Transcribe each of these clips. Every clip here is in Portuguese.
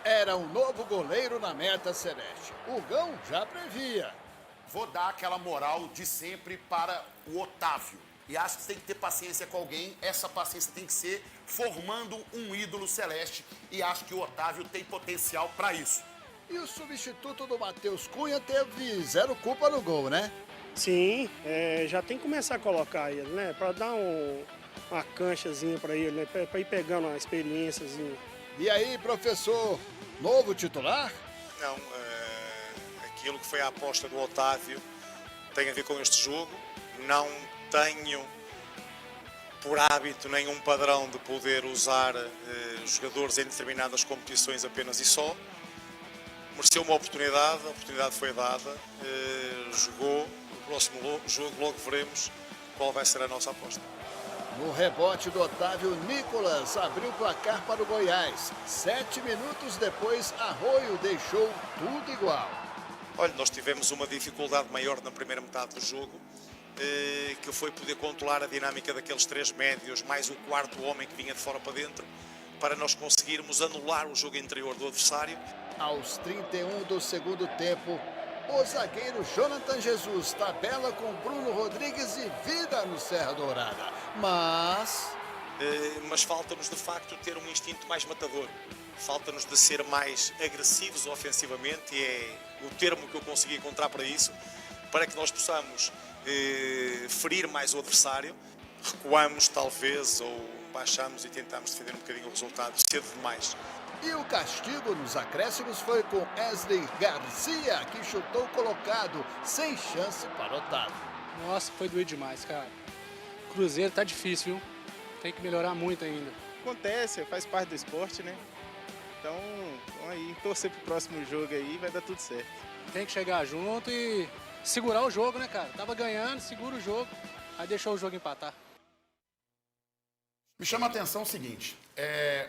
Era um novo goleiro na meta celeste. O Gão já previa. Vou dar aquela moral de sempre para o Otávio. E acho que você tem que ter paciência com alguém. Essa paciência tem que ser formando um ídolo celeste. E acho que o Otávio tem potencial para isso. E o substituto do Matheus Cunha teve zero culpa no gol, né? Sim, já tem que começar a colocar ele, né? Para dar uma canchazinha para ele, né? Para ir pegando uma experiênciazinha. E aí, professor, novo titular? Não, aquilo que foi a aposta do Otávio tem a ver com este jogo. Não tenho por hábito nenhum padrão de poder usar jogadores em determinadas competições apenas e só. Mereceu uma oportunidade, a oportunidade foi dada, jogou. No próximo jogo logo veremos qual vai ser a nossa aposta. No rebote do Otávio, Nicolas abriu o placar para o Goiás. 7 minutos depois, Arroio deixou tudo igual. Olha, nós tivemos uma dificuldade maior na primeira metade do jogo, que foi poder controlar a dinâmica daqueles três médios, mais o quarto homem que vinha de fora para dentro, para nós conseguirmos anular o jogo interior do adversário. Aos 31 do segundo tempo, o zagueiro Jonathan Jesus tabela com Bruno Rodrigues e vira no Serra Dourada. Mas falta-nos de facto ter um instinto mais matador. Falta-nos de ser mais agressivos ofensivamente, e é o termo que eu consegui encontrar para isso, para que nós possamos ferir mais o adversário. Recuamos talvez, ou baixamos e tentamos defender um bocadinho o resultado cedo demais. E o castigo nos acréscimos foi com Wesley Garcia, que chutou colocado, sem chance para Otávio. Nossa, foi doido demais, cara. Cruzeiro tá difícil, viu? Tem que melhorar muito ainda. Acontece, faz parte do esporte, né? Então, vamos aí, torcer pro próximo jogo aí, vai dar tudo certo. Tem que chegar junto e segurar o jogo, né, cara? Tava ganhando, segura o jogo, aí deixou o jogo empatar. Me chama a atenção o seguinte,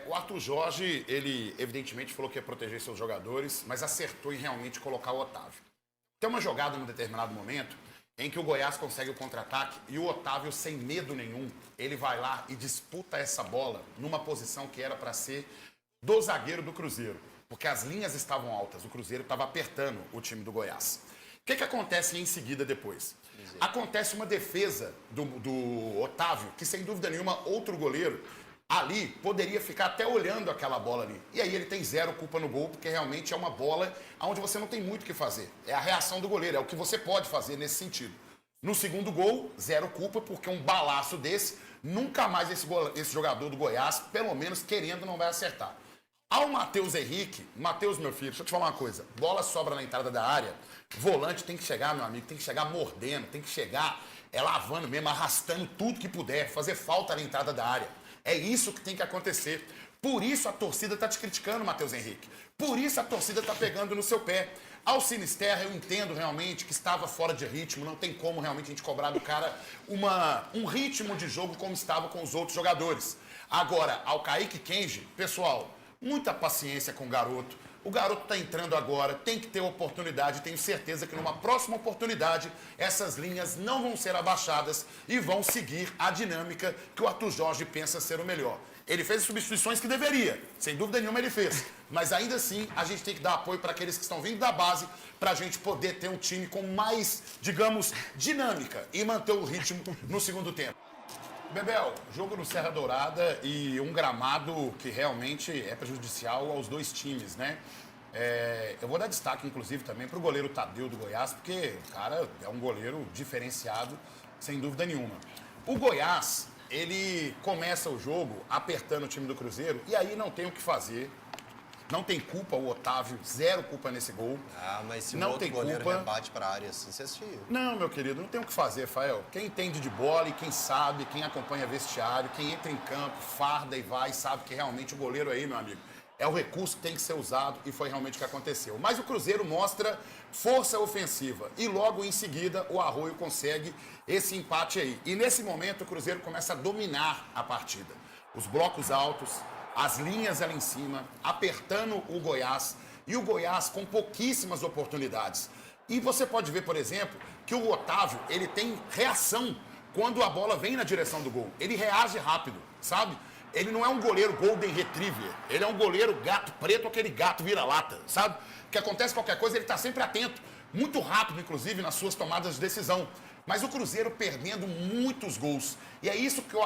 o Arthur Jorge, ele evidentemente falou que ia proteger seus jogadores, mas acertou em realmente colocar o Otávio. Tem uma jogada num determinado momento em que o Goiás consegue o contra-ataque e o Otávio, sem medo nenhum, ele vai lá e disputa essa bola numa posição que era para ser do zagueiro do Cruzeiro, porque as linhas estavam altas, o Cruzeiro estava apertando o time do Goiás. O que acontece em seguida depois? Acontece uma defesa do Otávio, que sem dúvida nenhuma outro goleiro ali poderia ficar até olhando aquela bola ali. E aí ele tem zero culpa no gol, porque realmente é uma bola onde você não tem muito o que fazer. É a reação do goleiro, é o que você pode fazer nesse sentido. No segundo gol, zero culpa, porque um balaço desse, nunca mais esse jogador do Goiás, pelo menos querendo, não vai acertar. Ao Matheus Henrique, Matheus, meu filho, deixa eu te falar uma coisa. Bola sobra na entrada da área, volante tem que chegar, meu amigo, tem que chegar mordendo, tem que chegar lavando mesmo, arrastando tudo que puder, fazer falta na entrada da área. É isso que tem que acontecer. Por isso a torcida tá te criticando, Matheus Henrique. Por isso a torcida tá pegando no seu pé. Ao Sinisterra, eu entendo realmente que estava fora de ritmo, não tem como realmente a gente cobrar do cara um ritmo de jogo como estava com os outros jogadores. Agora, ao Kaique Kenji, pessoal, muita paciência com o garoto. O garoto está entrando agora, tem que ter oportunidade. Tenho certeza que numa próxima oportunidade essas linhas não vão ser abaixadas e vão seguir a dinâmica que o Arthur Jorge pensa ser o melhor. Ele fez as substituições que deveria, sem dúvida nenhuma ele fez. Mas ainda assim a gente tem que dar apoio para aqueles que estão vindo da base para a gente poder ter um time com mais, digamos, dinâmica e manter o ritmo no segundo tempo. Bebel, jogo no Serra Dourada e um gramado que realmente é prejudicial aos dois times, né? Eu vou dar destaque, inclusive, também para o goleiro Tadeu do Goiás, porque o cara é um goleiro diferenciado, sem dúvida nenhuma. O Goiás, ele começa o jogo apertando o time do Cruzeiro e aí não tem o que fazer. Não tem culpa o Otávio, zero culpa nesse gol. Ah, mas se o não outro tem goleiro culpa. rebate para a área assim, você assistiu. Não, meu querido, não tem o que fazer, Fael. Quem entende de bola e quem sabe, quem acompanha vestiário, quem entra em campo, farda e vai, sabe que realmente o goleiro aí, meu amigo, é o recurso que tem que ser usado e foi realmente o que aconteceu. Mas o Cruzeiro mostra força ofensiva e logo em seguida o Arroio consegue esse empate aí. E nesse momento o Cruzeiro começa a dominar a partida. Os blocos altos, as linhas ali em cima, apertando o Goiás e o Goiás com pouquíssimas oportunidades. E você pode ver, por exemplo, que o Otávio, ele tem reação quando a bola vem na direção do gol. Ele reage rápido, sabe? Ele não é um goleiro Golden Retriever. Ele é um goleiro gato preto, aquele gato vira-lata, sabe? Que acontece qualquer coisa, ele tá sempre atento. Muito rápido, inclusive, nas suas tomadas de decisão. Mas o Cruzeiro perdendo muitos gols. E é isso que o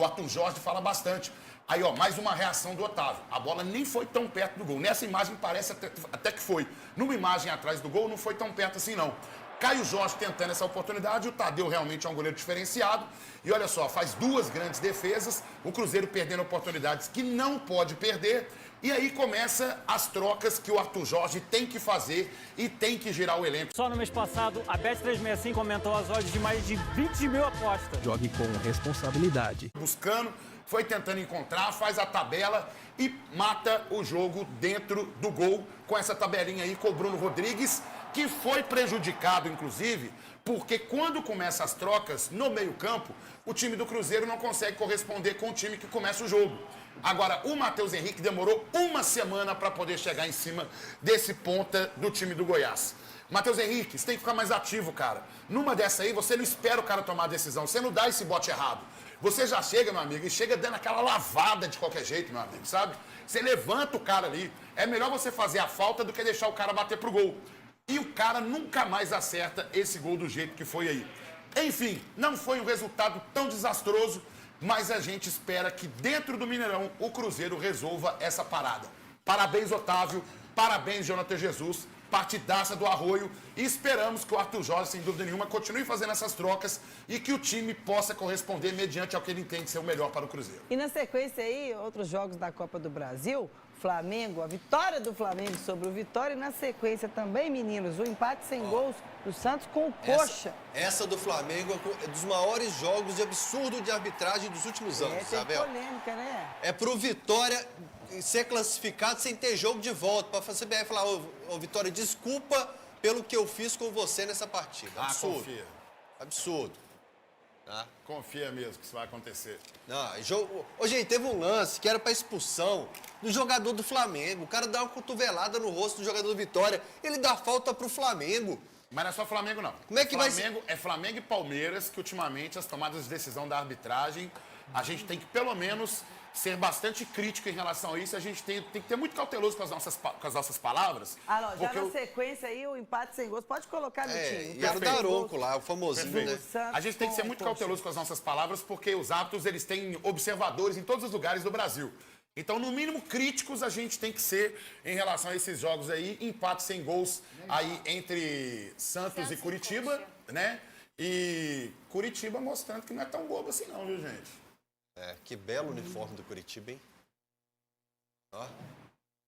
Arthur Jorge fala bastante. Aí, ó, mais uma reação do Otávio. A bola nem foi tão perto do gol. Nessa imagem parece até que foi. Numa imagem atrás do gol, não foi tão perto assim, não. Caio Jorge tentando essa oportunidade, o Tadeu realmente é um goleiro diferenciado. E olha só, faz 2 grandes defesas, o Cruzeiro perdendo oportunidades que não pode perder. E aí começa as trocas que o Arthur Jorge tem que fazer e tem que girar o elenco. Só no mês passado, a Bet365 aumentou as odds de mais de 20 mil apostas. Jogue com responsabilidade. Buscando, foi tentando encontrar, faz a tabela e mata o jogo dentro do gol com essa tabelinha aí com o Bruno Rodrigues, que foi prejudicado, inclusive, porque quando começam as trocas no meio-campo, o time do Cruzeiro não consegue corresponder com o time que começa o jogo. Agora, o Matheus Henrique demorou 1 semana para poder chegar em cima desse ponta do time do Goiás. Matheus Henrique, você tem que ficar mais ativo, cara. Numa dessa aí, você não espera o cara tomar a decisão, você não dá esse bote errado. Você já chega, meu amigo, e chega dando aquela lavada de qualquer jeito, meu amigo, sabe? Você levanta o cara ali. É melhor você fazer a falta do que deixar o cara bater pro gol. E o cara nunca mais acerta esse gol do jeito que foi aí. Enfim, não foi um resultado tão desastroso, mas a gente espera que dentro do Mineirão o Cruzeiro resolva essa parada. Parabéns, Otávio. Parabéns, Jonathan Jesus. Partidaça do Arroio. E esperamos que o Arthur Jorge, sem dúvida nenhuma, continue fazendo essas trocas e que o time possa corresponder mediante ao que ele entende ser o melhor para o Cruzeiro. E na sequência aí, outros jogos da Copa do Brasil, Flamengo, a vitória do Flamengo sobre o Vitória e na sequência também, meninos, o empate sem gols do Santos com o Coxa. Essa do Flamengo é dos maiores jogos de absurdo de arbitragem dos últimos anos, tem Isabel. polêmica, né? É pro Vitória ser classificado sem ter jogo de volta, para a CBF falar, ô Vitória, desculpa pelo que eu fiz com você nessa partida. Absurdo. Confia. Absurdo. Tá? Confia mesmo que isso vai acontecer. Não, jogo... Ô, gente, teve um lance que era para expulsão do jogador do Flamengo. O cara dá uma cotovelada no rosto do jogador do Vitória. Ele dá falta pro Flamengo. Mas não é só Flamengo, não. Como é que vai ser? É Flamengo e Palmeiras que, ultimamente, as tomadas de decisão da arbitragem, a gente tem que, pelo menos, ser bastante crítico em relação a isso. A gente tem que ter muito cauteloso com as nossas palavras. Ah, não, já na sequência aí, o empate sem gols. Pode colocar no time. E era o Daronco lá, o famosinho, né? A gente tem que ser muito cauteloso com as nossas palavras, porque os árbitros, eles têm observadores em todos os lugares do Brasil. Então, no mínimo, críticos a gente tem que ser em relação a esses jogos aí. Empate sem gols aí entre Santos e Curitiba, né? E Curitiba mostrando que não é tão bobo assim não, viu, gente? É, que belo uniforme do Curitiba, hein? Ó.